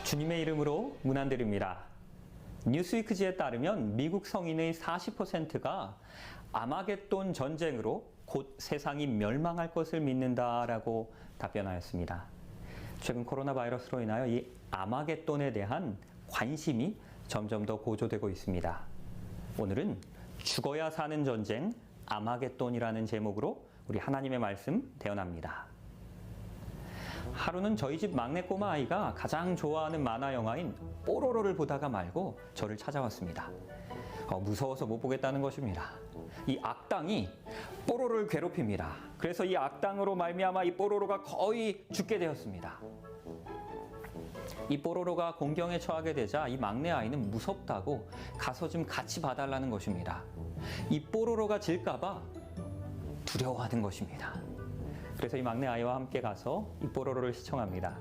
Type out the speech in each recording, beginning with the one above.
주님의 이름으로 문안드립니다. 뉴스위크지에 따르면 미국 성인의 40%가 아마겟돈 전쟁으로 곧 세상이 멸망할 것을 믿는다라고 답변하였습니다. 최근 코로나 바이러스로 인하여 이 아마겟돈에 대한 관심이 점점 더 고조되고 있습니다. 오늘은 죽어야 사는 전쟁 아마겟돈이라는 제목으로 우리 하나님의 말씀 대언합니다. 하루는 저희 집 막내 꼬마 아이가 가장 좋아하는 만화 영화인 뽀로로를 보다가 말고 저를 찾아왔습니다. 무서워서 못 보겠다는 것입니다. 이 악당이 뽀로로를 괴롭힙니다. 그래서 이 악당으로 말미암아 이 뽀로로가 거의 죽게 되었습니다. 이 뽀로로가 공경에 처하게 되자 이 막내 아이는 무섭다고 가서 좀 같이 봐달라는 것입니다. 이 뽀로로가 질까봐 두려워하는 것입니다. 그래서 이 막내 아이와 함께 가서 이 뽀로로를 시청합니다.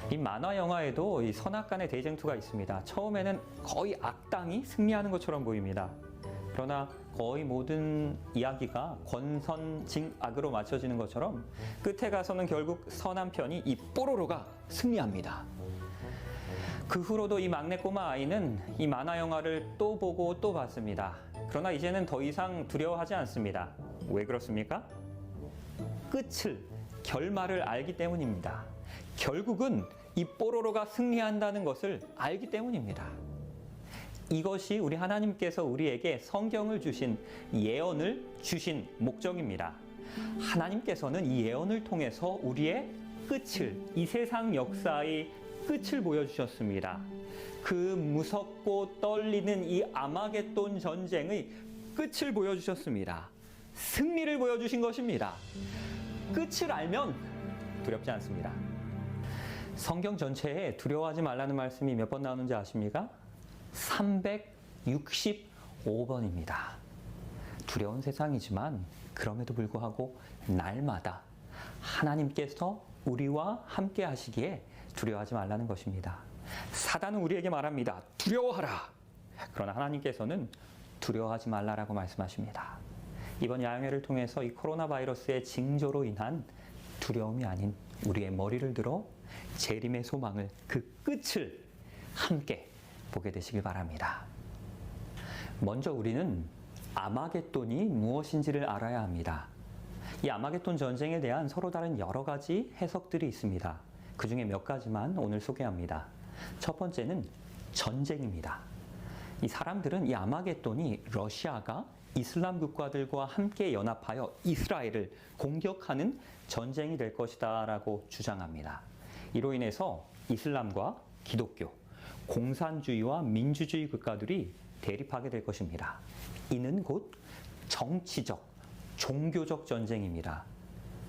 이 만화 영화에도 이 선악간의 대쟁투가 있습니다. 처음에는 거의 악당이 승리하는 것처럼 보입니다. 그러나 거의 모든 이야기가 권선징악으로 맞춰지는 것처럼 끝에 가서는 결국 선한 편이 이 뽀로로가 승리합니다. 그 후로도 이 막내 꼬마 아이는 이 만화 영화를 또 보고 또 봤습니다. 그러나 이제는 더 이상 두려워하지 않습니다. 왜 그렇습니까? 끝을, 결말을 알기 때문입니다. 결국은 이 뽀로로가 승리한다는 것을 알기 때문입니다. 이것이 우리 하나님께서 우리에게 성경을 주신 예언을 주신 목적입니다. 하나님께서는 이 예언을 통해서 우리의 끝을, 이 세상 역사의 끝을 보여주셨습니다. 그 무섭고 떨리는 이 아마겟돈 전쟁의 끝을 보여주셨습니다. 승리를 보여주신 것입니다. 끝을 알면 두렵지 않습니다. 성경 전체에 두려워하지 말라는 말씀이 몇 번 나오는지 아십니까? 365번입니다. 두려운 세상이지만 그럼에도 불구하고 날마다 하나님께서 우리와 함께 하시기에 두려워하지 말라는 것입니다. 사단은 우리에게 말합니다. 두려워하라. 그러나 하나님께서는 두려워하지 말라라고 말씀하십니다. 이번 야영회를 통해서 이 코로나 바이러스의 징조로 인한 두려움이 아닌 우리의 머리를 들어 재림의 소망을, 그 끝을 함께 보게 되시길 바랍니다. 먼저 우리는 아마겟돈이 무엇인지를 알아야 합니다. 이 아마겟돈 전쟁에 대한 서로 다른 여러 가지 해석들이 있습니다. 그 중에 몇 가지만 오늘 소개합니다. 첫 번째는 전쟁입니다. 이 사람들은 이 아마겟돈이 러시아가 이슬람 국가들과 함께 연합하여 이스라엘을 공격하는 전쟁이 될 것이다 라고 주장합니다. 이로 인해서 이슬람과 기독교, 공산주의와 민주주의 국가들이 대립하게 될 것입니다. 이는 곧 정치적, 종교적 전쟁입니다.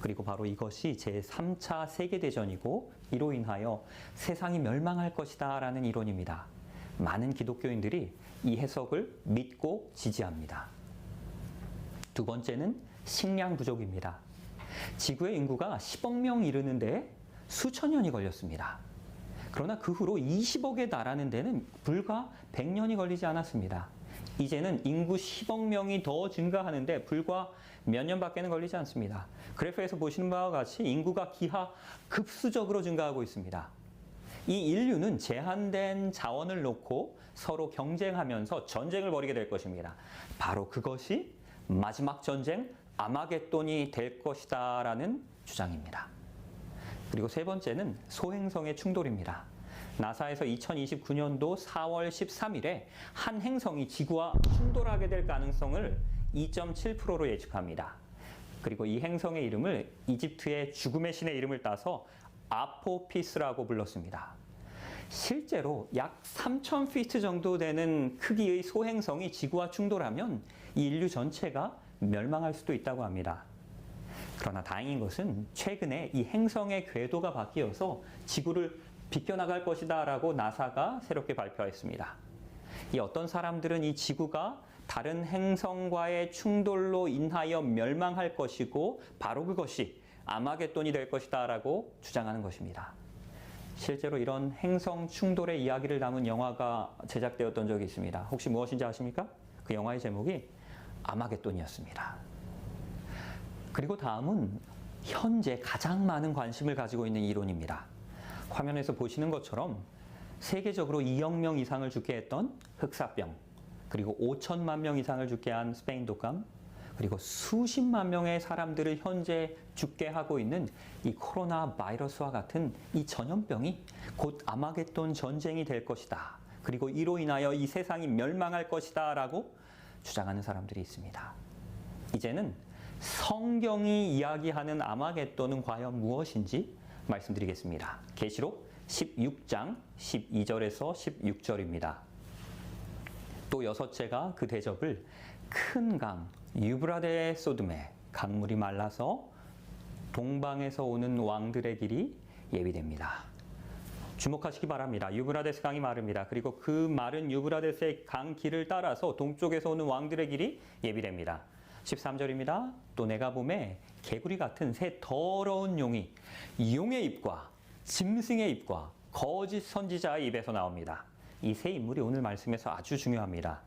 그리고 바로 이것이 제3차 세계대전이고 이로 인하여 세상이 멸망할 것이다 라는 이론입니다. 많은 기독교인들이 이 해석을 믿고 지지합니다. 두 번째는 식량 부족입니다. 지구의 인구가 10억 명 이르는데 수천 년이 걸렸습니다. 그러나 그 후로 20억에 달하는 데는 불과 100년이 걸리지 않았습니다. 이제는 인구 10억 명이 더 증가하는데 불과 몇 년밖에는 걸리지 않습니다. 그래프에서 보시는 바와 같이 인구가 기하급수적으로 증가하고 있습니다. 이 인류는 제한된 자원을 놓고 서로 경쟁하면서 전쟁을 벌이게 될 것입니다. 바로 그것이 마지막 전쟁 아마겟돈이 될 것이다 라는 주장입니다. 그리고 세 번째는 소행성의 충돌입니다. 나사에서 2029년도 4월 13일에 한 행성이 지구와 충돌하게 될 가능성을 2.7%로 예측합니다. 그리고 이 행성의 이름을 이집트의 죽음의 신의 이름을 따서 아포피스라고 불렀습니다. 실제로 약 3,000피트 정도 되는 크기의 소행성이 지구와 충돌하면 이 인류 전체가 멸망할 수도 있다고 합니다. 그러나 다행인 것은 최근에 이 행성의 궤도가 바뀌어서 지구를 비껴나갈 것이다 라고 나사가 새롭게 발표했습니다. 이 어떤 사람들은 이 지구가 다른 행성과의 충돌로 인하여 멸망할 것이고 바로 그것이 아마겟돈이 될 것이다 라고 주장하는 것입니다. 실제로 이런 행성 충돌의 이야기를 담은 영화가 제작되었던 적이 있습니다. 혹시 무엇인지 아십니까? 그 영화의 제목이 아마겟돈이었습니다. 그리고 다음은 현재 가장 많은 관심을 가지고 있는 이론입니다. 화면에서 보시는 것처럼 세계적으로 2억 명 이상을 죽게 했던 흑사병, 그리고 5천만 명 이상을 죽게 한 스페인 독감, 그리고 수십만 명의 사람들을 현재 죽게 하고 있는 이 코로나 바이러스와 같은 이 전염병이 곧 아마겟돈 전쟁이 될 것이다. 그리고 이로 인하여 이 세상이 멸망할 것이다 라고 주장하는 사람들이 있습니다. 이제는 성경이 이야기하는 아마겟돈은 과연 무엇인지 말씀드리겠습니다. 계시록 16장 12절에서 16절입니다. 또 여섯째가 그 대접을 큰 강 유브라데 쏟음에 강물이 말라서 동방에서 오는 왕들의 길이 예비됩니다. 주목하시기 바랍니다. 유브라데스 강이 마릅니다. 그리고 그 마른 유브라데스의 강 길을 따라서 동쪽에서 오는 왕들의 길이 예비됩니다. 13절입니다. 또 내가 보매 개구리 같은 새 더러운 용이 용의 입과 짐승의 입과 거짓 선지자의 입에서 나옵니다. 이 세 인물이 오늘 말씀에서 아주 중요합니다.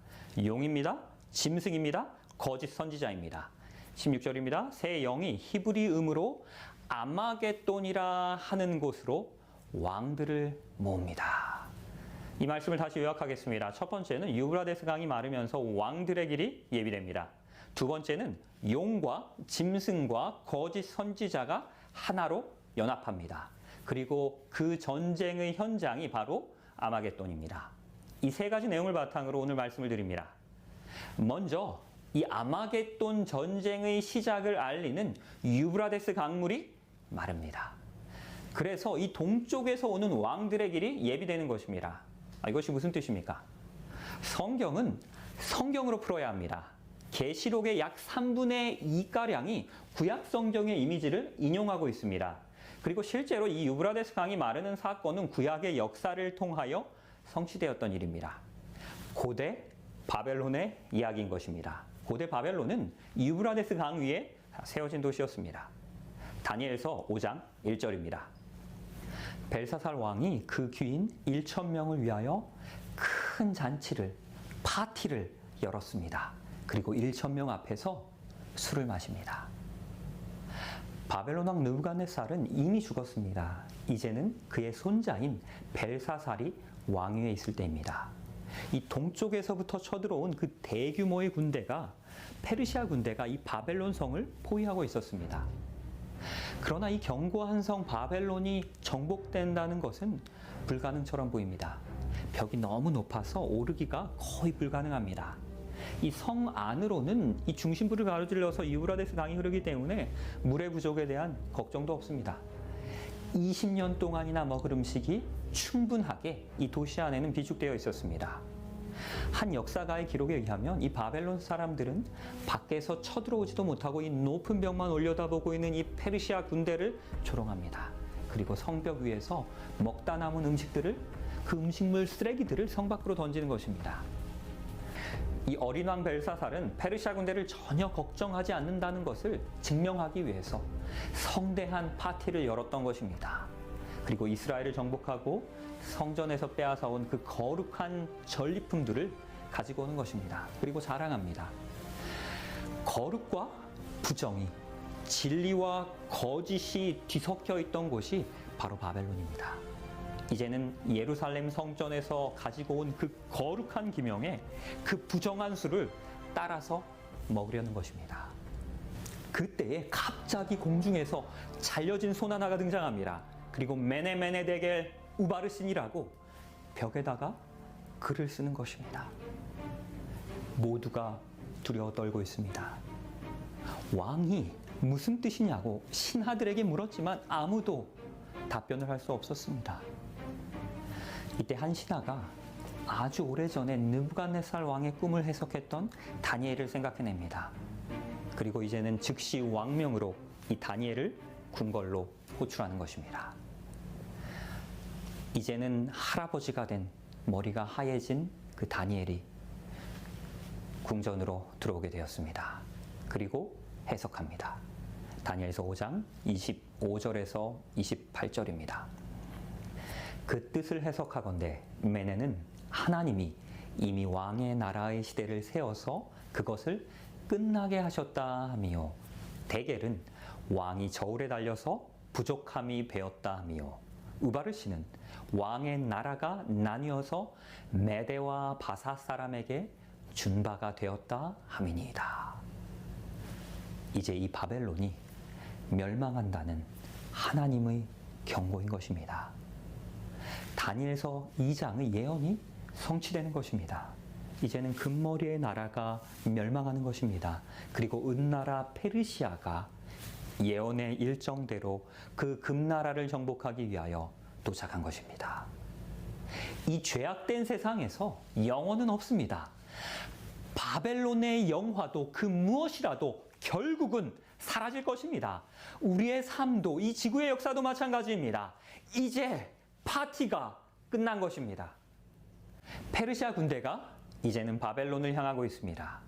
용입니다. 짐승입니다. 거짓 선지자입니다. 16절입니다. 새 영이 히브리 음으로 아마겟돈이라 하는 곳으로 왕들을 모읍니다. 이 말씀을 다시 요약하겠습니다. 첫 번째는 유브라데스 강이 마르면서 왕들의 길이 예비됩니다. 두 번째는 용과 짐승과 거짓 선지자가 하나로 연합합니다. 그리고 그 전쟁의 현장이 바로 아마겟돈입니다. 이 세 가지 내용을 바탕으로 오늘 말씀을 드립니다. 먼저 이 아마겟돈 전쟁의 시작을 알리는 유브라데스 강물이 마릅니다. 그래서 이 동쪽에서 오는 왕들의 길이 예비되는 것입니다. 이것이 무슨 뜻입니까? 성경은 성경으로 풀어야 합니다. 계시록의 약 3분의 2가량이 구약 성경의 이미지를 인용하고 있습니다. 그리고 실제로 이 유브라데스 강이 마르는 사건은 구약의 역사를 통하여 성취되었던 일입니다. 고대 바벨론의 이야기인 것입니다. 고대 바벨론은 유브라데스 강 위에 세워진 도시였습니다. 다니엘서 5장 1절입니다. 벨사살 왕이 그 귀인 1,000명을 위하여 큰 잔치를, 파티를 열었습니다. 그리고 1,000명 앞에서 술을 마십니다. 바벨론 왕 느부갓네살은 이미 죽었습니다. 이제는 그의 손자인 벨사살이 왕위에 있을 때입니다. 이 동쪽에서부터 쳐들어온 그 대규모의 군대가, 페르시아 군대가 이 바벨론 성을 포위하고 있었습니다. 그러나 이 견고한 성 바벨론이 정복된다는 것은 불가능처럼 보입니다. 벽이 너무 높아서 오르기가 거의 불가능합니다. 이 성 안으로는 이 중심부를 가로질러서 유브라데스 강이 흐르기 때문에 물의 부족에 대한 걱정도 없습니다. 20년 동안이나 먹을 음식이 충분하게 이 도시 안에는 비축되어 있었습니다. 한 역사가의 기록에 의하면 이 바벨론 사람들은 밖에서 쳐들어오지도 못하고 이 높은 벽만 올려다보고 있는 이 페르시아 군대를 조롱합니다. 그리고 성벽 위에서 먹다 남은 음식들을, 그 음식물 쓰레기들을 성 밖으로 던지는 것입니다. 이 어린 왕 벨사살은 페르시아 군대를 전혀 걱정하지 않는다는 것을 증명하기 위해서 성대한 파티를 열었던 것입니다. 그리고 이스라엘을 정복하고 성전에서 빼앗아온 그 거룩한 전리품들을 가지고 오는 것입니다. 그리고 자랑합니다. 거룩과 부정이, 진리와 거짓이 뒤섞여 있던 곳이 바로 바벨론입니다. 이제는 예루살렘 성전에서 가지고 온 그 거룩한 기명에 그 부정한 수를 따라서 먹으려는 것입니다. 그때에 갑자기 공중에서 잘려진 손 하나가 등장합니다. 그리고 메네메네 데겔 우바르신이라고 벽에다가 글을 쓰는 것입니다. 모두가 두려워 떨고 있습니다. 왕이 무슨 뜻이냐고 신하들에게 물었지만 아무도 답변을 할 수 없었습니다. 이때 한 신하가 아주 오래전에 느부갓네살 왕의 꿈을 해석했던 다니엘을 생각해냅니다. 그리고 이제는 즉시 왕명으로 이 다니엘을 궁궐로 호출하는 것입니다. 이제는 할아버지가 된, 머리가 하얘진 그 다니엘이 궁전으로 들어오게 되었습니다. 그리고 해석합니다. 다니엘서 5장 25절에서 28절입니다. 그 뜻을 해석하건대 메네는 하나님이 이미 왕의 나라의 시대를 세워서 그것을 끝나게 하셨다 하미요. 데겔은 왕이 저울에 달려서 부족함이 배었다 하미요. 우바르시는 왕의 나라가 나뉘어서 메대와 바사 사람에게 준 바가 되었다 함이니이다. 이제 이 바벨론이 멸망한다는 하나님의 경고인 것입니다. 다니엘서 2장의 예언이 성취되는 것입니다. 이제는 금머리의 나라가 멸망하는 것입니다. 그리고 은나라 페르시아가 예언의 일정대로 그 금나라를 정복하기 위하여 도착한 것입니다. 이 죄악된 세상에서 영원은 없습니다. 바벨론의 영화도 그 무엇이라도 결국은 사라질 것입니다. 우리의 삶도 이 지구의 역사도 마찬가지입니다. 이제 파티가 끝난 것입니다. 페르시아 군대가 이제는 바벨론을 향하고 있습니다.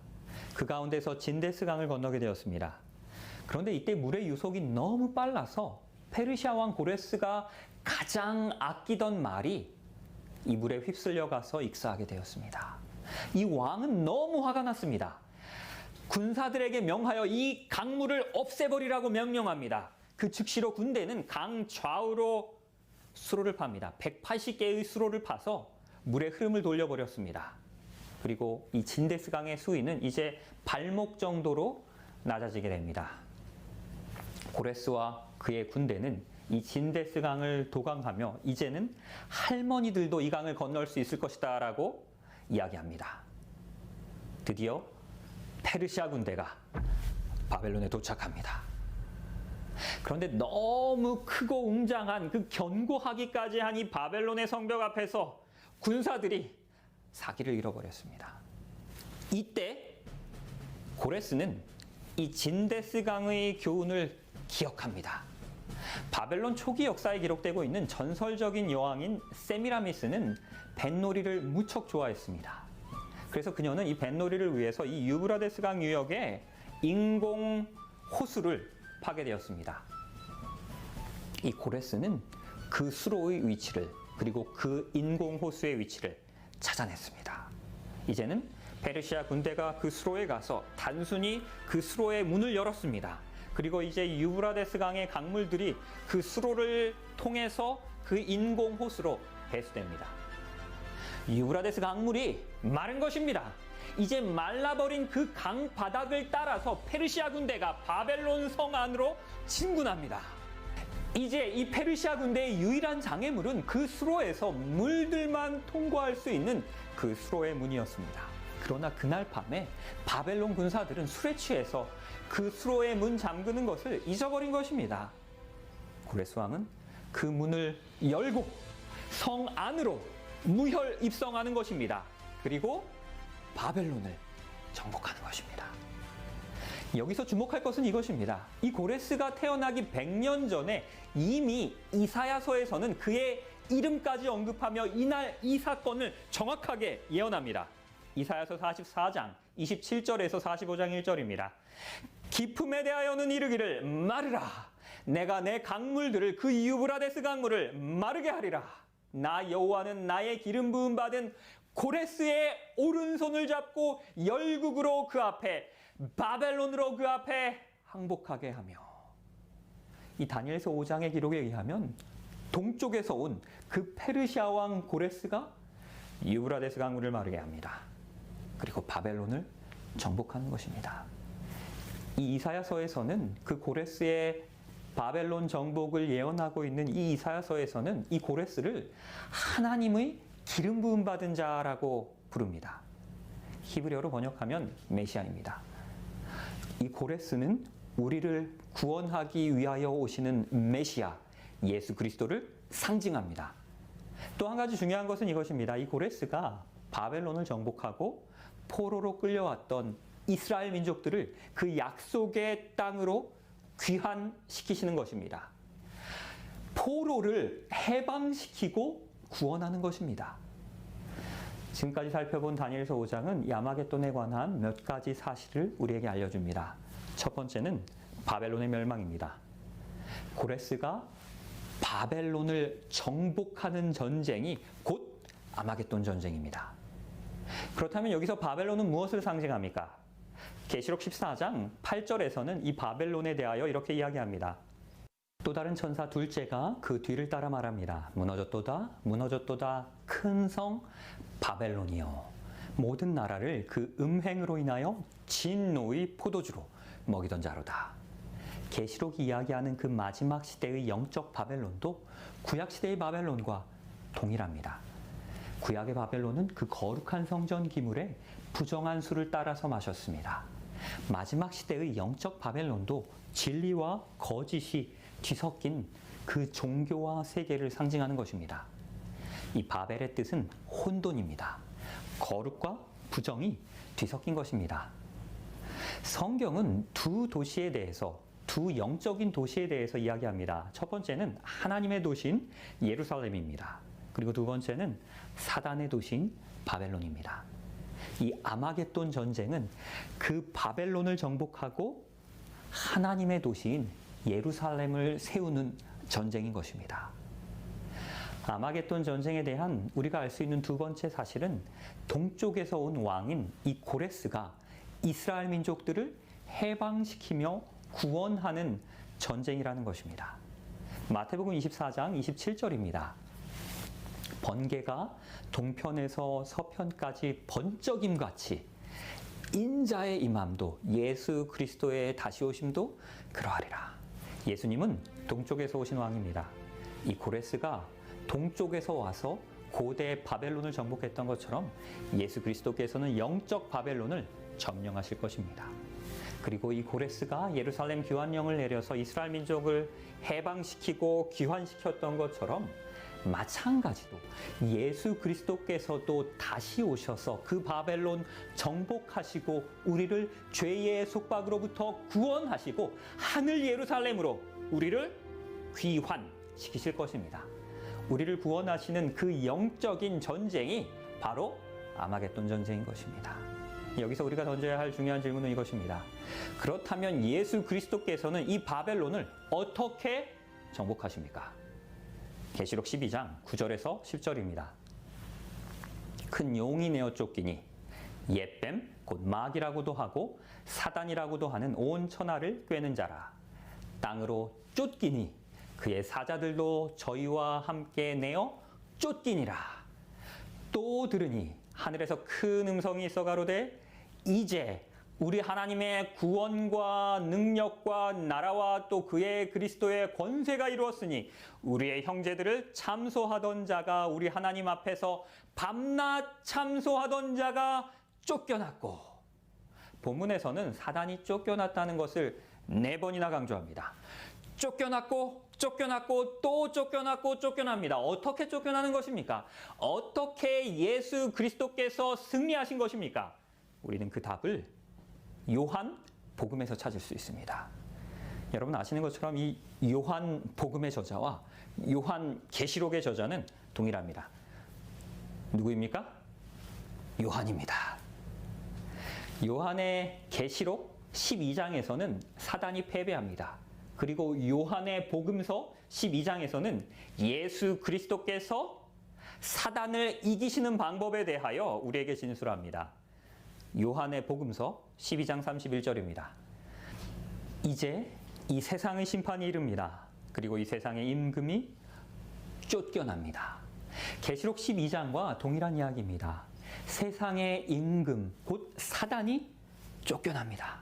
그 가운데서 진데스강을 건너게 되었습니다. 그런데 이때 물의 유속이 너무 빨라서 페르시아 왕 고레스가 가장 아끼던 말이 이 물에 휩쓸려 가서 익사하게 되었습니다. 이 왕은 너무 화가 났습니다. 군사들에게 명하여 이 강물을 없애버리라고 명령합니다. 그 즉시로 군대는 강 좌우로 수로를 팝니다. 180개의 수로를 파서 물의 흐름을 돌려버렸습니다. 그리고 이 진데스강의 수위는 이제 발목 정도로 낮아지게 됩니다. 고레스와 그의 군대는 이 진데스강을 도강하며 이제는 할머니들도 이 강을 건널 수 있을 것이다 라고 이야기합니다. 드디어 페르시아 군대가 바벨론에 도착합니다. 그런데 너무 크고 웅장한 그 견고하기까지 한 이 바벨론의 성벽 앞에서 군사들이 사기를 잃어버렸습니다. 이때 고레스는 이 진데스강의 교훈을 기억합니다. 바벨론 초기 역사에 기록되고 있는 전설적인 여왕인 세미라미스는 뱃놀이를 무척 좋아했습니다. 그래서 그녀는 이 뱃놀이를 위해서 이 유브라데스강 유역에 인공 호수를 파게 되었습니다. 이 고레스는 그 수로의 위치를 그리고 그 인공 호수의 위치를 찾아냈습니다. 이제는 페르시아 군대가 그 수로에 가서 단순히 그 수로의 문을 열었습니다. 그리고 이제 유브라데스 강의 강물들이 그 수로를 통해서 그 인공 호수로 배수됩니다. 유브라데스 강물이 마른 것입니다. 이제 말라버린 그 강 바닥을 따라서 페르시아 군대가 바벨론 성 안으로 진군합니다. 이제 이 페르시아 군대의 유일한 장애물은 그 수로에서 물들만 통과할 수 있는 그 수로의 문이었습니다. 그러나 그날 밤에 바벨론 군사들은 술에 취해서 그 수로의 문 잠그는 것을 잊어버린 것입니다. 고레스 왕은 그 문을 열고 성 안으로 무혈 입성하는 것입니다. 그리고 바벨론을 정복하는 것입니다. 여기서 주목할 것은 이것입니다. 이 고레스가 태어나기 100년 전에 이미 이사야서에서는 그의 이름까지 언급하며 이날 이 사건을 정확하게 예언합니다. 이사야서 44장 27절에서 45장 1절입니다. 기품에 대하여는 이르기를 마르라. 내가 내 강물들을 그 유브라데스 강물을 마르게 하리라. 나 여호와는 나의 기름 부음 받은 고레스의 오른손을 잡고 열국으로 그 앞에 바벨론으로 그 앞에 항복하게 하며. 이 다니엘서 5장의 기록에 의하면 동쪽에서 온 그 페르시아 왕 고레스가 유브라데스 강물을 마르게 합니다. 그리고 바벨론을 정복하는 것입니다. 이 이사야서에서는 그 고레스의 바벨론 정복을 예언하고 있는 이 이사야서에서는 이 고레스를 하나님의 기름 부음 받은 자라고 부릅니다. 히브리어로 번역하면 메시아입니다. 이 고레스는 우리를 구원하기 위하여 오시는 메시아 예수 그리스도를 상징합니다. 또 한 가지 중요한 것은 이것입니다. 이 고레스가 바벨론을 정복하고 포로로 끌려왔던 이스라엘 민족들을 그 약속의 땅으로 귀환시키시는 것입니다. 포로를 해방시키고 구원하는 것입니다. 지금까지 살펴본 다니엘서 5장은 이 아마겟돈에 관한 몇 가지 사실을 우리에게 알려줍니다. 첫 번째는 바벨론의 멸망입니다. 고레스가 바벨론을 정복하는 전쟁이 곧 아마겟돈 전쟁입니다. 그렇다면 여기서 바벨론은 무엇을 상징합니까? 계시록 14장 8절에서는 이 바벨론에 대하여 이렇게 이야기합니다. 또 다른 천사 둘째가 그 뒤를 따라 말합니다. 무너졌도다, 무너졌도다, 큰 성 바벨론이여. 모든 나라를 그 음행으로 인하여 진노의 포도주로 먹이던 자로다. 계시록이 이야기하는 그 마지막 시대의 영적 바벨론도 구약 시대의 바벨론과 동일합니다. 구약의 바벨론은 그 거룩한 성전 기물에 부정한 술을 따라서 마셨습니다. 마지막 시대의 영적 바벨론도 진리와 거짓이 뒤섞인 그 종교와 세계를 상징하는 것입니다. 이 바벨의 뜻은 혼돈입니다. 거룩과 부정이 뒤섞인 것입니다. 성경은 두 도시에 대해서, 두 영적인 도시에 대해서 이야기합니다. 첫 번째는 하나님의 도시인 예루살렘입니다. 그리고 두 번째는 사단의 도시인 바벨론입니다. 이 아마겟돈 전쟁은 그 바벨론을 정복하고 하나님의 도시인 예루살렘을 세우는 전쟁인 것입니다. 아마겟돈 전쟁에 대한 우리가 알 수 있는 두 번째 사실은 동쪽에서 온 왕인 이 고레스가 이스라엘 민족들을 해방시키며 구원하는 전쟁이라는 것입니다. 마태복음 24장 27절입니다. 번개가 동편에서 서편까지 번쩍임같이 인자의 임함도 예수 그리스도의 다시 오심도 그러하리라. 예수님은 동쪽에서 오신 왕입니다. 이 고레스가 동쪽에서 와서 고대 바벨론을 정복했던 것처럼 예수 그리스도께서는 영적 바벨론을 점령하실 것입니다. 그리고 이 고레스가 예루살렘 귀환령을 내려서 이스라엘 민족을 해방시키고 귀환시켰던 것처럼 마찬가지로 예수 그리스도께서도 다시 오셔서 그 바벨론 정복하시고 우리를 죄의 속박으로부터 구원하시고 하늘 예루살렘으로 우리를 귀환시키실 것입니다. 우리를 구원하시는 그 영적인 전쟁이 바로 아마겟돈 전쟁인 것입니다. 여기서 우리가 던져야 할 중요한 질문은 이것입니다. 그렇다면 예수 그리스도께서는 이 바벨론을 어떻게 정복하십니까? 계시록 12장 9절에서 10절입니다. 큰 용이 내어 쫓기니 옛뱀 곧 마귀라고도 하고 사단이라고도 하는 온 천하를 꿰는 자라. 땅으로 쫓기니 그의 사자들도 저희와 함께 내어 쫓기니라. 또 들으니 하늘에서 큰 음성이 있어 가로되 이제 우리 하나님의 구원과 능력과 나라와 또 그의 그리스도의 권세가 이루었으니 우리의 형제들을 참소하던 자가 우리 하나님 앞에서 밤낮 참소하던 자가 쫓겨났고, 본문에서는 사단이 쫓겨났다는 것을 4번이나 강조합니다. 쫓겨났고 쫓겨났고 또 쫓겨났고 쫓겨납니다. 어떻게 쫓겨나는 것입니까? 어떻게 예수 그리스도께서 승리하신 것입니까? 우리는 그 답을 요한 복음에서 찾을 수 있습니다. 여러분 아시는 것처럼 이 요한 복음의 저자와 요한 계시록의 저자는 동일합니다. 누구입니까? 요한입니다. 요한의 계시록 12장에서는 사단이 패배합니다. 그리고 요한의 복음서 12장에서는 예수 그리스도께서 사단을 이기시는 방법에 대하여 우리에게 진술합니다. 요한의 복음서 12장 31절입니다. 이제 이 세상의 심판이 이릅니다. 그리고 이 세상의 임금이 쫓겨납니다. 계시록 12장과 동일한 이야기입니다. 세상의 임금, 곧 사단이 쫓겨납니다.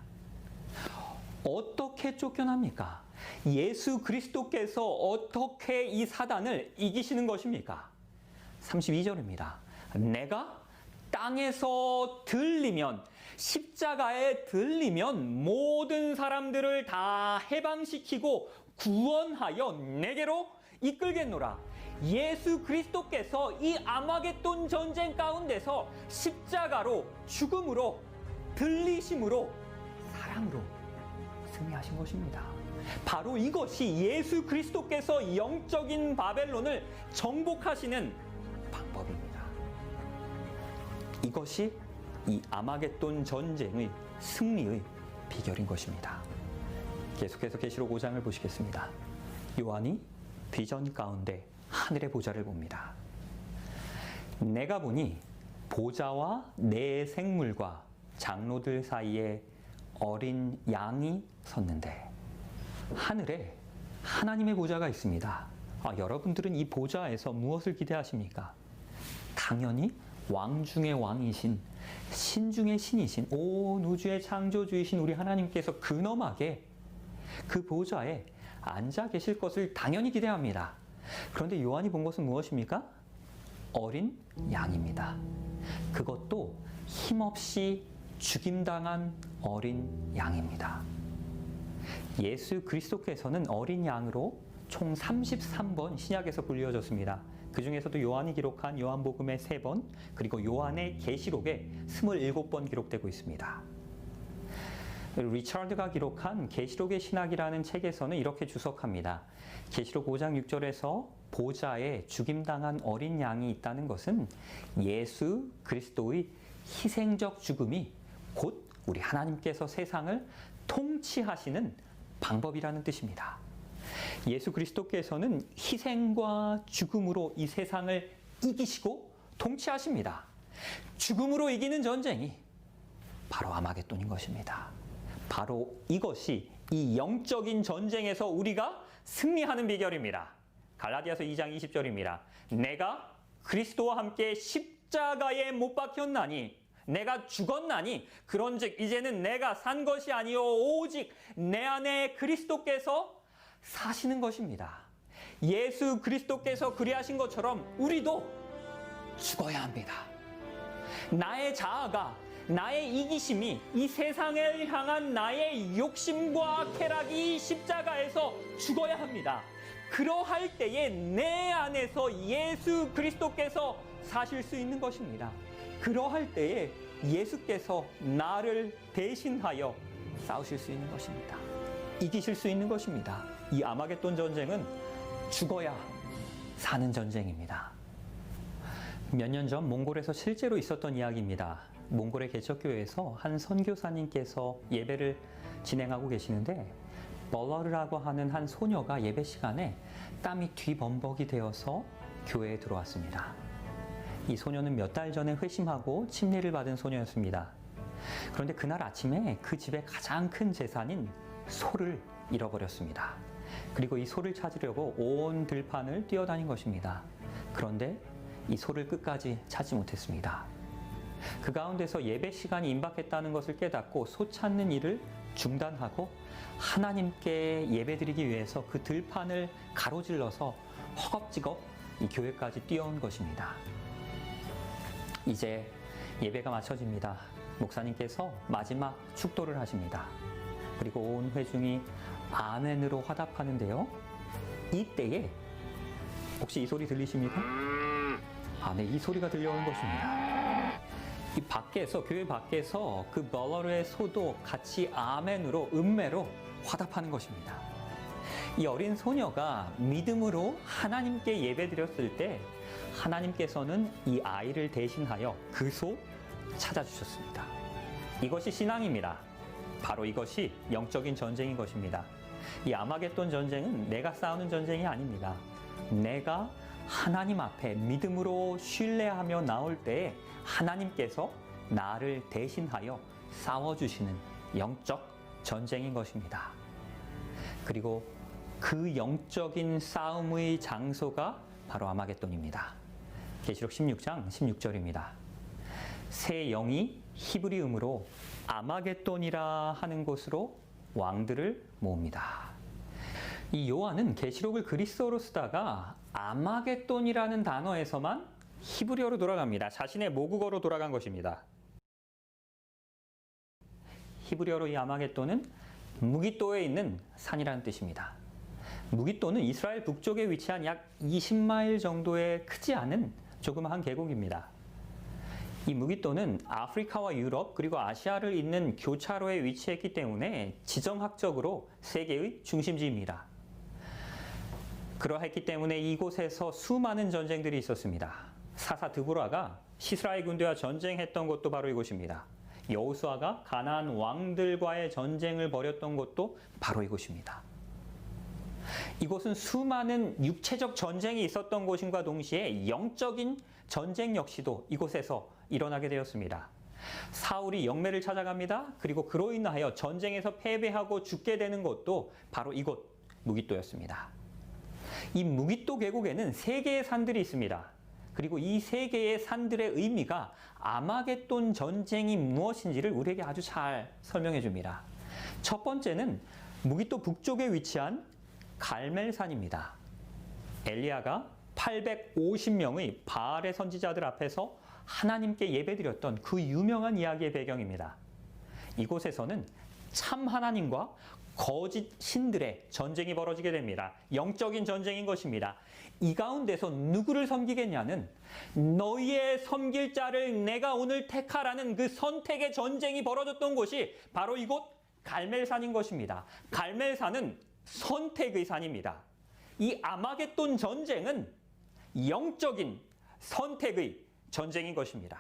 어떻게 쫓겨납니까? 예수 그리스도께서 어떻게 이 사단을 이기시는 것입니까? 32절입니다. 내가 땅에서 들리면, 십자가에 들리면 모든 사람들을 다 해방시키고 구원하여 내게로 이끌겠노라. 예수 그리스도께서 이 아마겟돈 전쟁 가운데서 십자가로, 죽음으로, 들리심으로, 사랑으로 승리하신 것입니다. 바로 이것이 예수 그리스도께서 영적인 바벨론을 정복하시는 방법입니다. 이것이 이 아마겟돈 전쟁의 승리의 비결인 것입니다. 계속해서 계시록 5장을 보시겠습니다. 요한이 비전 가운데 하늘의 보좌를 봅니다. 내가 보니 보좌와 네 생물과 장로들 사이에 어린 양이 섰는데 하늘에 하나님의 보좌가 있습니다. 여러분들은 이 보좌에서 무엇을 기대하십니까? 당연히 왕 중의 왕이신, 신 중의 신이신, 온 우주의 창조주이신 우리 하나님께서 근엄하게 그 보좌에 앉아 계실 것을 당연히 기대합니다. 그런데 요한이 본 것은 무엇입니까? 어린 양입니다. 그것도 힘없이 죽임당한 어린 양입니다. 예수 그리스도께서는 어린 양으로 총 33번 신약에서 불려졌습니다. 그 중에서도 요한이 기록한 요한복음에 3번, 그리고 요한의 계시록에 27번 기록되고 있습니다. 리처드가 기록한 계시록의 신학이라는 책에서는 이렇게 주석합니다. 계시록 5장 6절에서 보좌에 죽임당한 어린 양이 있다는 것은 예수 그리스도의 희생적 죽음이 곧 우리 하나님께서 세상을 통치하시는 방법이라는 뜻입니다. 예수 그리스도께서는 희생과 죽음으로 이 세상을 이기시고 통치하십니다. 죽음으로 이기는 전쟁이 바로 아마겟돈인 것입니다. 바로 이것이 이 영적인 전쟁에서 우리가 승리하는 비결입니다. 갈라디아서 2장 20절입니다. 내가 그리스도와 함께 십자가에 못 박혔나니 내가 죽었나니 그런즉 이제는 내가 산 것이 아니요 오직 내 안에 그리스도께서 사시는 것입니다. 예수 그리스도께서 그리하신 것처럼 우리도 죽어야 합니다. 나의 자아가, 나의 이기심이, 이 세상을 향한 나의 욕심과 쾌락이 십자가에서 죽어야 합니다. 그러할 때에 내 안에서 예수 그리스도께서 사실 수 있는 것입니다. 그러할 때에 예수께서 나를 대신하여 싸우실 수 있는 것입니다. 이기실 수 있는 것입니다. 이 아마겟돈 전쟁은 죽어야 사는 전쟁입니다. 몇 년 전 몽골에서 실제로 있었던 이야기입니다. 몽골의 개척교회에서 한 선교사님께서 예배를 진행하고 계시는데 벌러르라고 하는 한 소녀가 예배 시간에 땀이 뒤범벅이 되어서 교회에 들어왔습니다. 이 소녀는 몇 달 전에 회심하고 침례를 받은 소녀였습니다. 그런데 그날 아침에 그 집의 가장 큰 재산인 소를 잃어버렸습니다. 그리고 이 소를 찾으려고 온 들판을 뛰어다닌 것입니다. 그런데 이 소를 끝까지 찾지 못했습니다. 그 가운데서 예배 시간이 임박했다는 것을 깨닫고 소 찾는 일을 중단하고 하나님께 예배드리기 위해서 그 들판을 가로질러서 허겁지겁 이 교회까지 뛰어온 것입니다. 이제 예배가 마쳐집니다. 목사님께서 마지막 축도를 하십니다. 그리고 온 회중이 아멘으로 화답하는데요. 이때에 혹시 이 소리 들리십니까? 네, 이 소리가 들려오는 것입니다. 이 밖에서, 교회 밖에서 그 벌러르의 소도 같이 아멘으로, 음매로 화답하는 것입니다. 이 어린 소녀가 믿음으로 하나님께 예배드렸을 때 하나님께서는 이 아이를 대신하여 그 소 찾아주셨습니다. 이것이 신앙입니다. 바로 이것이 영적인 전쟁인 것입니다. 이 아마겟돈 전쟁은 내가 싸우는 전쟁이 아닙니다. 내가 하나님 앞에 믿음으로 신뢰하며 나올 때에 하나님께서 나를 대신하여 싸워주시는 영적 전쟁인 것입니다. 그리고 그 영적인 싸움의 장소가 바로 아마겟돈입니다. 계시록 16장 16절입니다. 새 영이 히브리음으로 아마겟돈이라 하는 곳으로 왕들을 모읍니다. 이 요한은 계시록을 그리스어로 쓰다가 아마겟돈이라는 단어에서만 히브리어로 돌아갑니다. 자신의 모국어로 돌아간 것입니다. 히브리어로 이 아마겟돈은 무깃도에 있는 산이라는 뜻입니다. 무깃도는 이스라엘 북쪽에 위치한 약 20마일 정도의 크지 않은 조그마한 계곡입니다. 이 무깃도는 아프리카와 유럽 그리고 아시아를 잇는 교차로에 위치했기 때문에 지정학적으로 세계의 중심지입니다. 그러했기 때문에 이곳에서 수많은 전쟁들이 있었습니다. 사사 드보라가 시스라의 군대와 전쟁했던 곳도 바로 이곳입니다. 여호수아가 가나안 왕들과의 전쟁을 벌였던 곳도 바로 이곳입니다. 이곳은 수많은 육체적 전쟁이 있었던 곳인과 동시에 영적인 전쟁 역시도 이곳에서 일어나게 되었습니다. 사울이 영매를 찾아갑니다. 그리고 그로 인하여 전쟁에서 패배하고 죽게 되는 곳도 바로 이곳 무기또였습니다. 이 무기또 계곡에는 3개의 산들이 있습니다. 그리고 이 3개의 산들의 의미가 아마겟돈 전쟁이 무엇인지를 우리에게 아주 잘 설명해 줍니다. 첫 번째는 무기또 북쪽에 위치한 갈멜산입니다. 엘리야가 850명의 바알의 선지자들 앞에서 하나님께 예배드렸던 그 유명한 이야기의 배경입니다. 이곳에서는 참 하나님과 거짓 신들의 전쟁이 벌어지게 됩니다. 영적인 전쟁인 것입니다. 이 가운데서 누구를 섬기겠냐는 너희의 섬길 자를 내가 오늘 택하라는 그 선택의 전쟁이 벌어졌던 곳이 바로 이곳 갈멜산인 것입니다. 갈멜산은 선택의 산입니다. 이 아마겟돈 전쟁은 영적인 선택의 전쟁인 것입니다.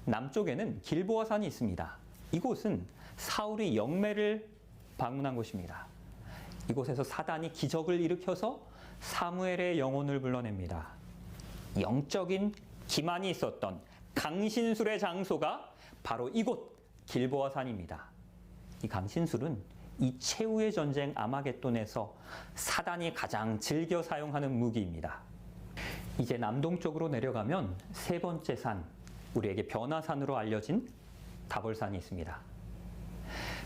남쪽에는 길보아산이 있습니다. 이곳은 사울이 영매를 방문한 곳입니다. 이곳에서 사단이 기적을 일으켜서 사무엘의 영혼을 불러냅니다. 영적인 기만이 있었던 강신술의 장소가 바로 이곳 길보아산입니다. 이 강신술은 이 최후의 전쟁 아마겟돈에서 사단이 가장 즐겨 사용하는 무기입니다. 이제 남동쪽으로 내려가면 3번째 산, 우리에게 변화산으로 알려진 다볼산이 있습니다.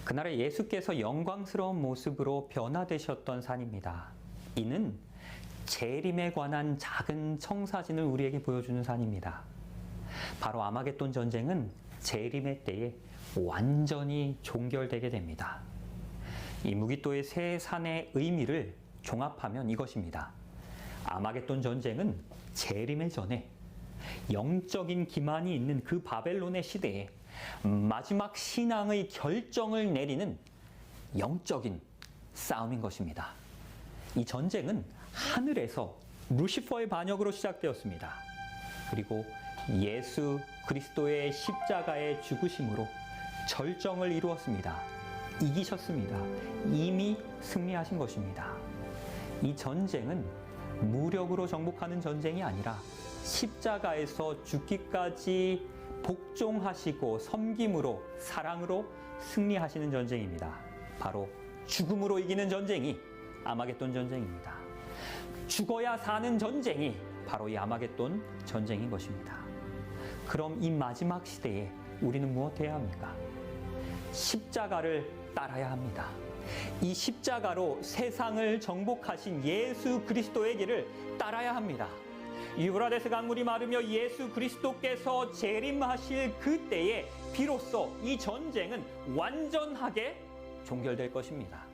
그날에 예수께서 영광스러운 모습으로 변화되셨던 산입니다. 이는 재림에 관한 작은 청사진을 우리에게 보여주는 산입니다. 바로 아마겟돈 전쟁은 재림의 때에 완전히 종결되게 됩니다. 이 무기또의 3산의 의미를 종합하면 이것입니다. 아마겟돈 전쟁은 재림의 전에 영적인 기만이 있는 그 바벨론의 시대에 마지막 신앙의 결정을 내리는 영적인 싸움인 것입니다. 이 전쟁은 하늘에서 루시퍼의 반역으로 시작되었습니다. 그리고 예수 그리스도의 십자가의 죽으심으로 절정을 이루었습니다. 이기셨습니다. 이미 승리하신 것입니다. 이 전쟁은 무력으로 정복하는 전쟁이 아니라 십자가에서 죽기까지 복종하시고 섬김으로 사랑으로 승리하시는 전쟁입니다. 바로 죽음으로 이기는 전쟁이 아마겟돈 전쟁입니다. 죽어야 사는 전쟁이 바로 이 아마겟돈 전쟁인 것입니다. 그럼 이 마지막 시대에 우리는 무엇해야 합니까? 십자가를 따라야 합니다. 이 십자가로 세상을 정복하신 예수 그리스도의 길을 따라야 합니다. 유브라데스 강물이 마르며 예수 그리스도께서 재림하실 그때에 비로소 이 전쟁은 완전하게 종결될 것입니다.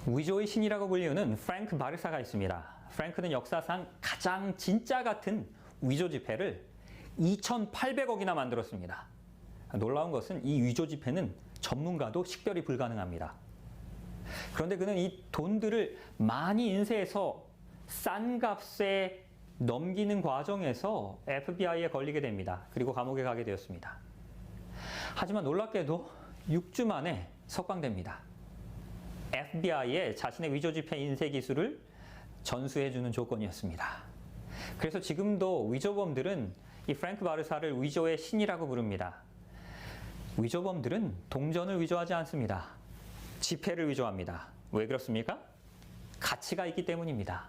위조의 신이라고 불리우는 프랭크 바르사가 있습니다. 프랭크는 역사상 가장 진짜 같은 위조 지폐를 2,800억이나 만들었습니다. 놀라운 것은 이 위조 지폐는 전문가도 식별이 불가능합니다. 그런데 그는 이 돈들을 많이 인쇄해서 싼 값에 넘기는 과정에서 FBI에 걸리게 됩니다. 그리고 감옥에 가게 되었습니다. 하지만 놀랍게도 6주 만에 석방됩니다. FBI에 자신의 위조 지폐 인쇄 기술을 전수해주는 조건이었습니다. 그래서 지금도 위조범들은 이 프랭크 바르사를 위조의 신이라고 부릅니다. 위조범들은 동전을 위조하지 않습니다. 지폐를 위조합니다. 왜 그렇습니까? 가치가 있기 때문입니다.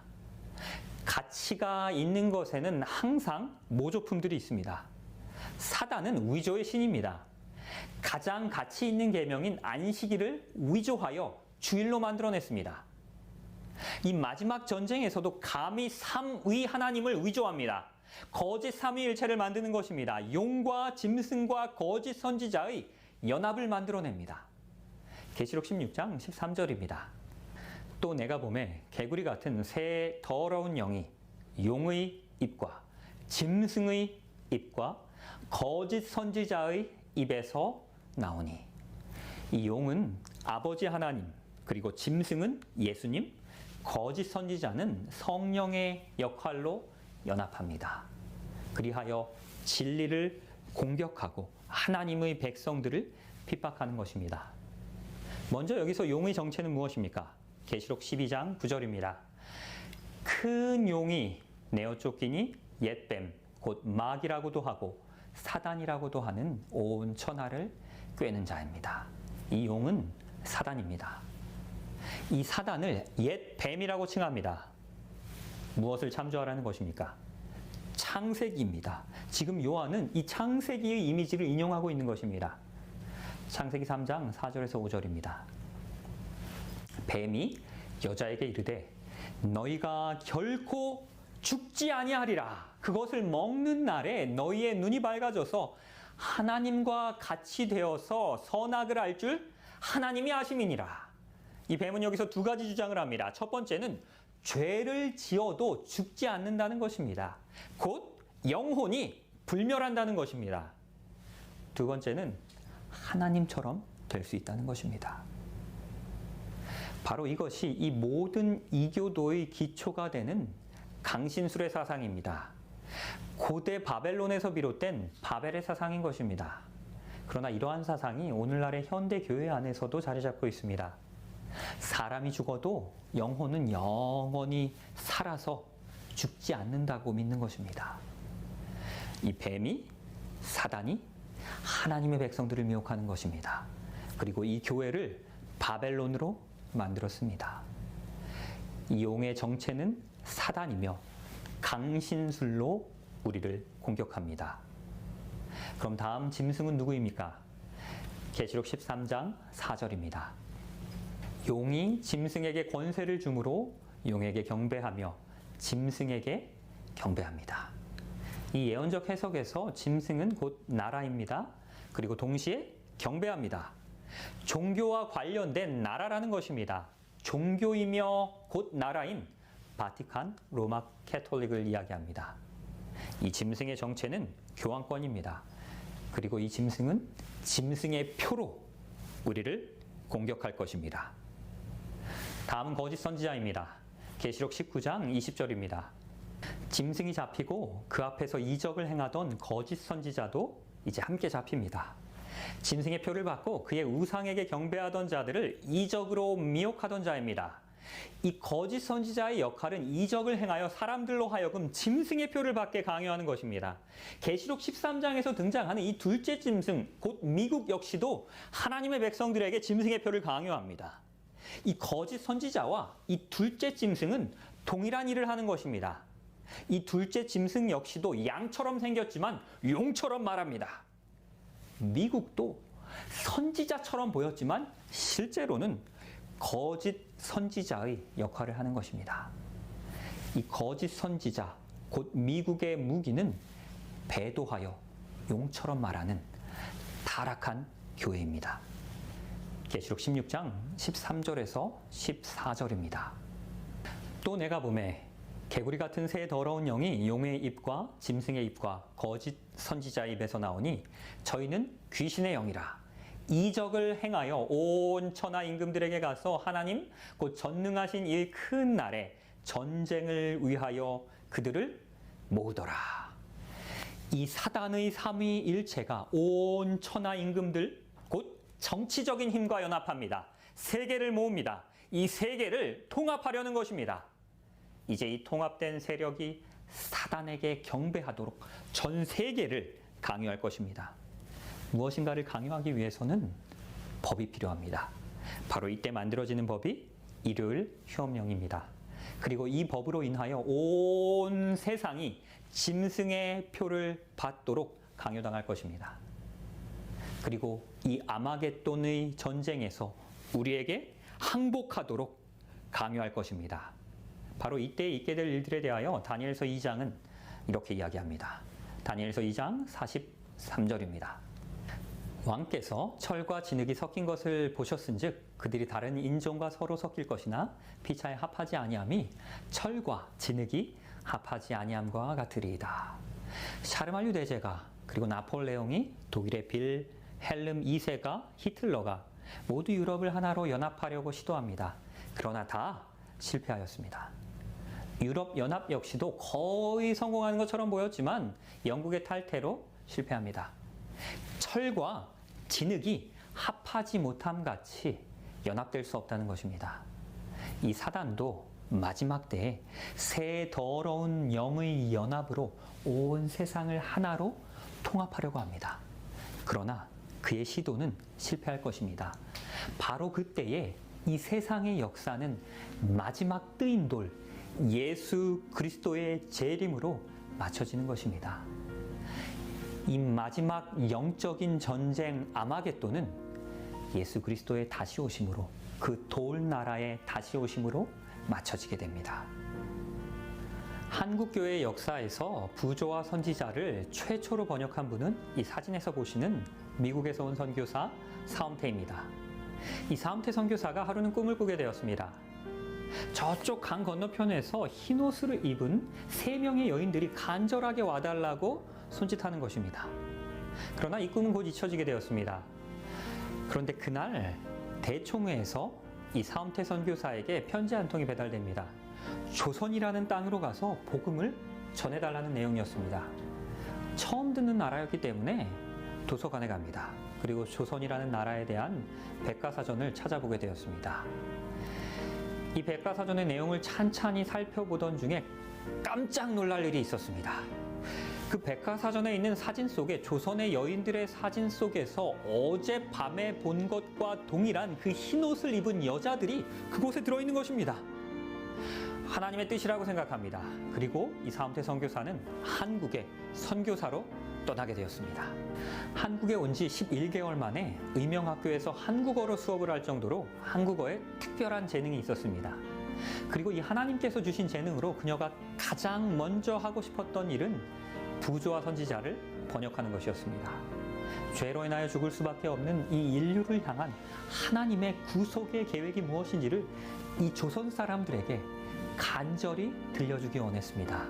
가치가 있는 것에는 항상 모조품들이 있습니다. 사단은 위조의 신입니다. 가장 가치 있는 계명인 안식일을 위조하여 주일로 만들어냈습니다. 이 마지막 전쟁에서도 감히 삼위 하나님을 위조합니다. 거짓 삼위일체를 만드는 것입니다. 용과 짐승과 거짓 선지자의 연합을 만들어냅니다. 계시록 16장 13절입니다. 또 내가 보매 개구리 같은 새 더러운 영이 용의 입과 짐승의 입과 거짓 선지자의 입에서 나오니, 이 용은 아버지 하나님, 그리고 짐승은 예수님, 거짓 선지자는 성령의 역할로 연합합니다. 그리하여 진리를 공격하고 하나님의 백성들을 핍박하는 것입니다. 먼저 여기서 용의 정체는 무엇입니까? 계시록 12장 9절입니다. 큰 용이 내어 쫓기니 옛뱀 곧 마귀라고도 하고 사단이라고도 하는 온 천하를 꿰는 자입니다. 이 용은 사단입니다. 이 사단을 옛 뱀이라고 칭합니다. 무엇을 참조하라는 것입니까? 창세기입니다. 지금 요한은 이 창세기의 이미지를 인용하고 있는 것입니다. 창세기 3장 4절에서 5절입니다. 뱀이 여자에게 이르되 너희가 결코 죽지 아니하리라. 그것을 먹는 날에 너희의 눈이 밝아져서 하나님과 같이 되어서 선악을 알 줄 하나님이 아심이니라. 이 뱀은 여기서 두 가지 주장을 합니다. 첫 번째는 죄를 지어도 죽지 않는다는 것입니다. 곧 영혼이 불멸한다는 것입니다. 두 번째는 하나님처럼 될 수 있다는 것입니다. 바로 이것이 이 모든 이교도의 기초가 되는 강신술의 사상입니다. 고대 바벨론에서 비롯된 바벨의 사상인 것입니다. 그러나 이러한 사상이 오늘날의 현대 교회 안에서도 자리 잡고 있습니다. 사람이 죽어도 영혼은 영원히 살아서 죽지 않는다고 믿는 것입니다. 이 뱀이, 사단이 하나님의 백성들을 미혹하는 것입니다. 그리고 이 교회를 바벨론으로 만들었습니다. 이 용의 정체는 사단이며 강신술로 우리를 공격합니다. 그럼 다음 짐승은 누구입니까? 계시록 13장 4절입니다. 용이 짐승에게 권세를 주므로 용에게 경배하며 짐승에게 경배합니다. 이 예언적 해석에서 짐승은 곧 나라입니다. 그리고 동시에 경배합니다. 종교와 관련된 나라라는 것입니다. 종교이며 곧 나라인 바티칸 로마 캐톨릭을 이야기합니다. 이 짐승의 정체는 교황권입니다. 그리고 이 짐승은 짐승의 표로 우리를 공격할 것입니다. 다음은 거짓 선지자입니다. 계시록 19장 20절입니다. 짐승이 잡히고 그 앞에서 이적을 행하던 거짓 선지자도 이제 함께 잡힙니다. 짐승의 표를 받고 그의 우상에게 경배하던 자들을 이적으로 미혹하던 자입니다. 이 거짓 선지자의 역할은 이적을 행하여 사람들로 하여금 짐승의 표를 받게 강요하는 것입니다. 계시록 13장에서 등장하는 이 둘째 짐승, 곧 미국 역시도 하나님의 백성들에게 짐승의 표를 강요합니다. 이 거짓 선지자와 이 둘째 짐승은 동일한 일을 하는 것입니다. 이 둘째 짐승 역시도 양처럼 생겼지만 용처럼 말합니다. 미국도 선지자처럼 보였지만 실제로는 거짓 선지자의 역할을 하는 것입니다. 이 거짓 선지자, 곧 미국의 무기는 배도하여 용처럼 말하는 타락한 교회입니다. 계시록 16장 13절에서 14절입니다. 또 내가 보매 개구리 같은 새 더러운 영이 용의 입과 짐승의 입과 거짓 선지자의 입에서 나오니 저희는 귀신의 영이라. 이적을 행하여 온 천하 임금들에게 가서 하나님 곧 전능하신 이 큰 날에 전쟁을 위하여 그들을 모으더라. 이 사단의 삼위일체가 온 천하 임금들 곧 정치적인 힘과 연합합니다. 세계를 모읍니다. 이 세계를 통합하려는 것입니다. 이제 이 통합된 세력이 사단에게 경배하도록 전 세계를 강요할 것입니다. 무엇인가를 강요하기 위해서는 법이 필요합니다. 바로 이때 만들어지는 법이 일요일 휴업령입니다. 그리고 이 법으로 인하여 온 세상이 짐승의 표를 받도록 강요당할 것입니다. 그리고 이 아마겟돈의 전쟁에서 우리에게 항복하도록 강요할 것입니다. 바로 이때 있게 될 일들에 대하여 다니엘서 2장은 이렇게 이야기합니다. 다니엘서 2장 43절입니다. 왕께서 철과 진흙이 섞인 것을 보셨은즉 그들이 다른 인종과 서로 섞일 것이나 피차에 합하지 아니함이 철과 진흙이 합하지 아니함과 같으리이다. 샤르말류 대제가 그리고 나폴레옹이 독일의 빌헬름 2세가 히틀러가 모두 유럽을 하나로 연합하려고 시도합니다. 그러나 다 실패하였습니다. 유럽 연합 역시도 거의 성공하는 것처럼 보였지만 영국의 탈퇴로 실패합니다. 철과 진흙이 합하지 못함 같이 연합될 수 없다는 것입니다. 이 사단도 마지막 때에 새 더러운 영의 연합으로 온 세상을 하나로 통합하려고 합니다. 그러나 그의 시도는 실패할 것입니다. 바로 그때에 이 세상의 역사는 마지막 뜨인 돌, 예수 그리스도의 재림으로 맞춰지는 것입니다. 이 마지막 영적인 전쟁 아마겟돈은 예수 그리스도의 다시 오심으로, 그 돌 나라의 다시 오심으로 맞춰지게 됩니다. 한국교회 역사에서 부조와 선지자를 최초로 번역한 분은 이 사진에서 보시는 미국에서 온 선교사 사움태입니다. 이 사움태 선교사가 하루는 꿈을 꾸게 되었습니다. 저쪽 강 건너편에서 흰 옷을 입은 3명의 여인들이 간절하게 와달라고 손짓하는 것입니다. 그러나 이 꿈은 곧 잊혀지게 되었습니다. 그런데 그날 대총회에서 이 사움태 선교사에게 편지 한 통이 배달됩니다. 조선이라는 땅으로 가서 복음을 전해달라는 내용이었습니다. 처음 듣는 나라였기 때문에 도서관에 갑니다. 그리고 조선이라는 나라에 대한 백과사전을 찾아보게 되었습니다. 이 백과사전의 내용을 찬찬히 살펴보던 중에 깜짝 놀랄 일이 있었습니다. 그 백과사전에 있는 사진 속에, 조선의 여인들의 사진 속에서 어젯밤에 본 것과 동일한 그 흰 옷을 입은 여자들이 그곳에 들어있는 것입니다. 하나님의 뜻이라고 생각합니다. 그리고 이 사움태 선교사는 한국에 선교사로 떠나게 되었습니다. 한국에 온 지 11개월 만에 의명학교에서 한국어로 수업을 할 정도로 한국어에 특별한 재능이 있었습니다. 그리고 이 하나님께서 주신 재능으로 그녀가 가장 먼저 하고 싶었던 일은 부조와 선지자를 번역하는 것이었습니다. 죄로 인하여 죽을 수밖에 없는 이 인류를 향한 하나님의 구속의 계획이 무엇인지를 이 조선 사람들에게 간절히 들려주기 원했습니다.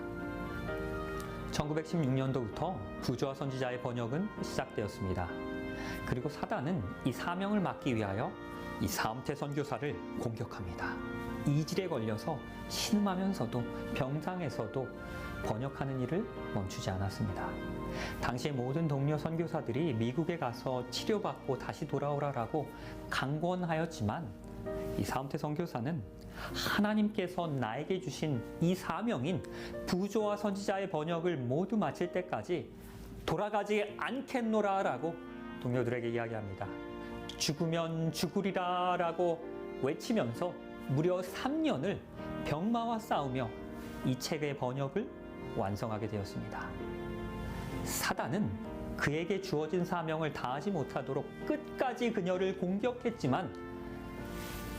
1916년도부터 부조와 선지자의 번역은 시작되었습니다. 그리고 사단은 이 사명을 맡기 위하여 이 사움태 선교사를 공격합니다. 이질에 걸려서 신음하면서도 병상에서도 번역하는 일을 멈추지 않았습니다. 당시의 모든 동료 선교사들이 미국에 가서 치료받고 다시 돌아오라라고 강권하였지만 이 사움태 선교사는 하나님께서 나에게 주신 이 사명인 부조와 선지자의 번역을 모두 마칠 때까지 돌아가지 않겠노라라고 동료들에게 이야기합니다. 죽으면 죽으리라라고 외치면서 무려 3년을 병마와 싸우며 이 책의 번역을 완성하게 되었습니다. 사단은 그에게 주어진 사명을 다하지 못하도록 끝까지 그녀를 공격했지만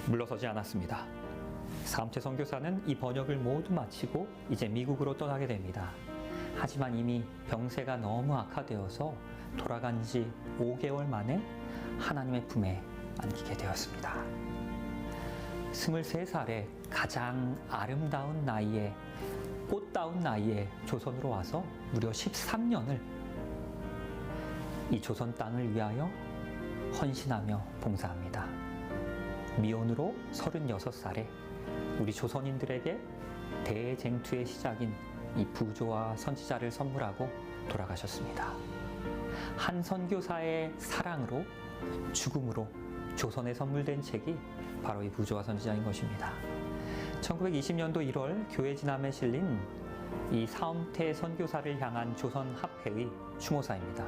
물러서지 않았습니다. 사움태 선교사는 이 번역을 모두 마치고 이제 미국으로 떠나게 됩니다. 하지만 이미 병세가 너무 악화되어서 돌아간 지 5개월 만에 하나님의 품에 안기게 되었습니다. 23살에 가장 아름다운 나이에, 꽃다운 나이에 조선으로 와서 무려 13년을 이 조선 땅을 위하여 헌신하며 봉사합니다. 미혼으로 36살에 우리 조선인들에게 대쟁투의 시작인 이 부조와 선지자를 선물하고 돌아가셨습니다. 한 선교사의 사랑으로, 죽음으로 조선에 선물된 책이 바로 이 부조와 선지자인 것입니다. 1920년도 1월 교회 진함에 실린 이 사움태 선교사를 향한 조선 합회의 추모사입니다.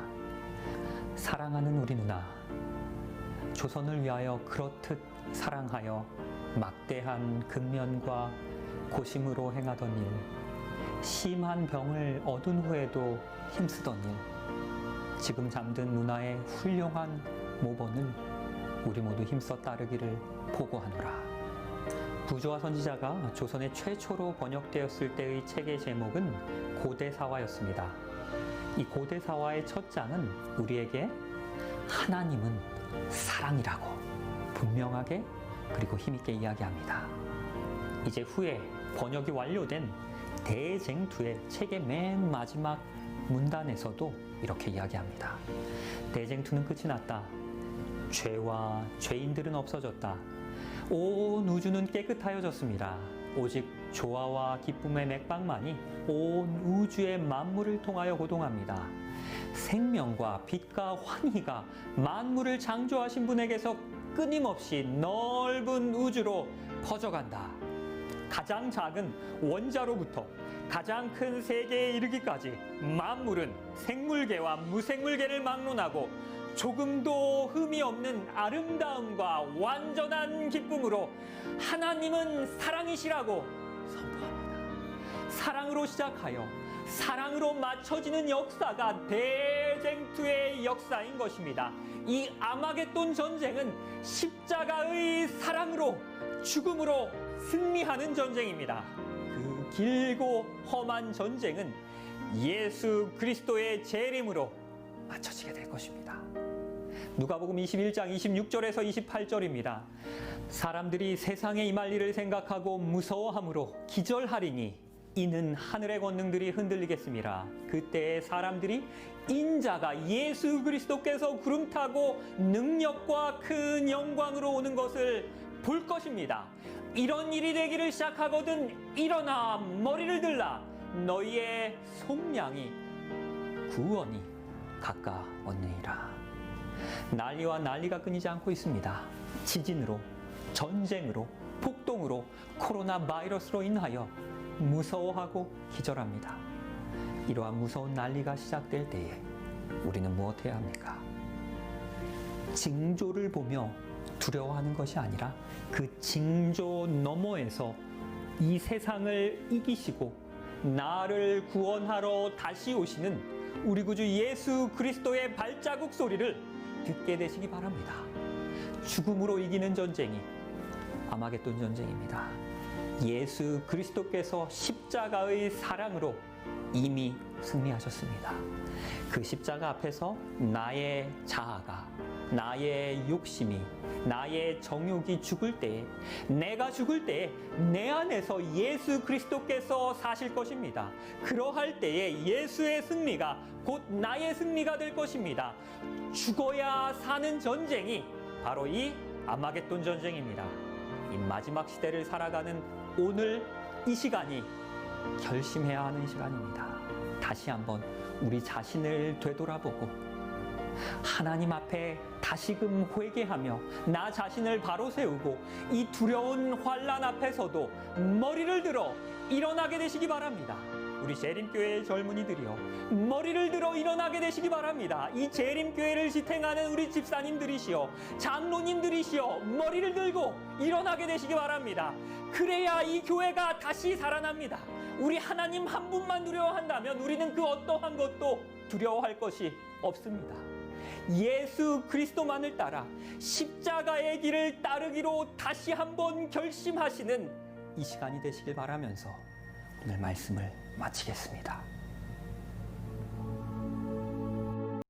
사랑하는 우리 누나, 조선을 위하여 그렇듯 사랑하여 막대한 근면과 고심으로 행하던 일, 심한 병을 얻은 후에도 힘쓰던 일, 지금 잠든 누나의 훌륭한 모범을 우리 모두 힘써 따르기를 포고하노라. 부조와 선지자가 조선에 최초로 번역되었을 때의 책의 제목은 고대사화였습니다. 이 고대사화의 첫 장은 우리에게 하나님은 사랑이라고 분명하게 그리고 힘있게 이야기합니다. 이제 후에 번역이 완료된 대쟁투의 책의 맨 마지막 문단에서도 이렇게 이야기합니다. 대쟁투는 끝이 났다. 죄와 죄인들은 없어졌다. 온 우주는 깨끗하여졌습니다. 오직 조화와 기쁨의 맥박만이 온 우주의 만물을 통하여 고동합니다. 생명과 빛과 환희가 만물을 창조하신 분에게서 끊임없이 넓은 우주로 퍼져간다. 가장 작은 원자로부터 가장 큰 세계에 이르기까지 만물은 생물계와 무생물계를 막론하고 조금도 흠이 없는 아름다움과 완전한 기쁨으로 하나님은 사랑이시라고 선포합니다. 사랑으로 시작하여 사랑으로 맞춰지는 역사가 대쟁투의 역사인 것입니다. 이 아마겟돈 전쟁은 십자가의 사랑으로 죽음으로 승리하는 전쟁입니다. 그 길고 험한 전쟁은 예수 그리스도의 재림으로 맞춰지게 될 것입니다. 누가복음 21장 26절에서 28절입니다. 사람들이 세상에 임할 일을 생각하고 무서워함으로 기절하리니 이는 하늘의 권능들이 흔들리겠습니다. 그때 사람들이 인자가 예수 그리스도께서 구름 타고 능력과 큰 영광으로 오는 것을 볼 것입니다. 이런 일이 되기를 시작하거든 일어나 머리를 들라. 너희의 속량이 구원이 가까웠느니라. 난리와 난리가 끊이지 않고 있습니다. 지진으로, 전쟁으로, 폭동으로, 코로나 바이러스로 인하여 무서워하고 기절합니다. 이러한 무서운 난리가 시작될 때에 우리는 무엇해야 합니까? 징조를 보며 두려워하는 것이 아니라 그 징조 너머에서 이 세상을 이기시고 나를 구원하러 다시 오시는 우리 구주 예수 그리스도의 발자국 소리를 듣게 되시기 바랍니다. 죽음으로 이기는 전쟁이 아마겟돈 전쟁입니다. 예수 그리스도께서 십자가의 사랑으로 이미 승리하셨습니다. 그 십자가 앞에서 나의 자아가, 나의 욕심이, 나의 정욕이 죽을 때에, 내가 죽을 때에 내 안에서 예수 그리스도께서 사실 것입니다. 그러할 때에 예수의 승리가 곧 나의 승리가 될 것입니다. 죽어야 사는 전쟁이 바로 이 아마겟돈 전쟁입니다. 이 마지막 시대를 살아가는 오늘 이 시간이 결심해야 하는 시간입니다. 다시 한번 우리 자신을 되돌아보고 하나님 앞에 다시금 회개하며 나 자신을 바로 세우고 이 두려운 환난 앞에서도 머리를 들어 일어나게 되시기 바랍니다. 우리 재림교회의 젊은이들이요, 머리를 들어 일어나게 되시기 바랍니다. 이 재림교회를 지탱하는 우리 집사님들이시여, 장로님들이시여, 머리를 들고 일어나게 되시기 바랍니다. 그래야 이 교회가 다시 살아납니다. 우리 하나님 한 분만 두려워한다면 우리는 그 어떠한 것도 두려워할 것이 없습니다. 예수 그리스도만을 따라 십자가의 길을 따르기로 다시 한번 결심하시는 이 시간이 되시길 바라면서 오늘 말씀을 마치겠습니다.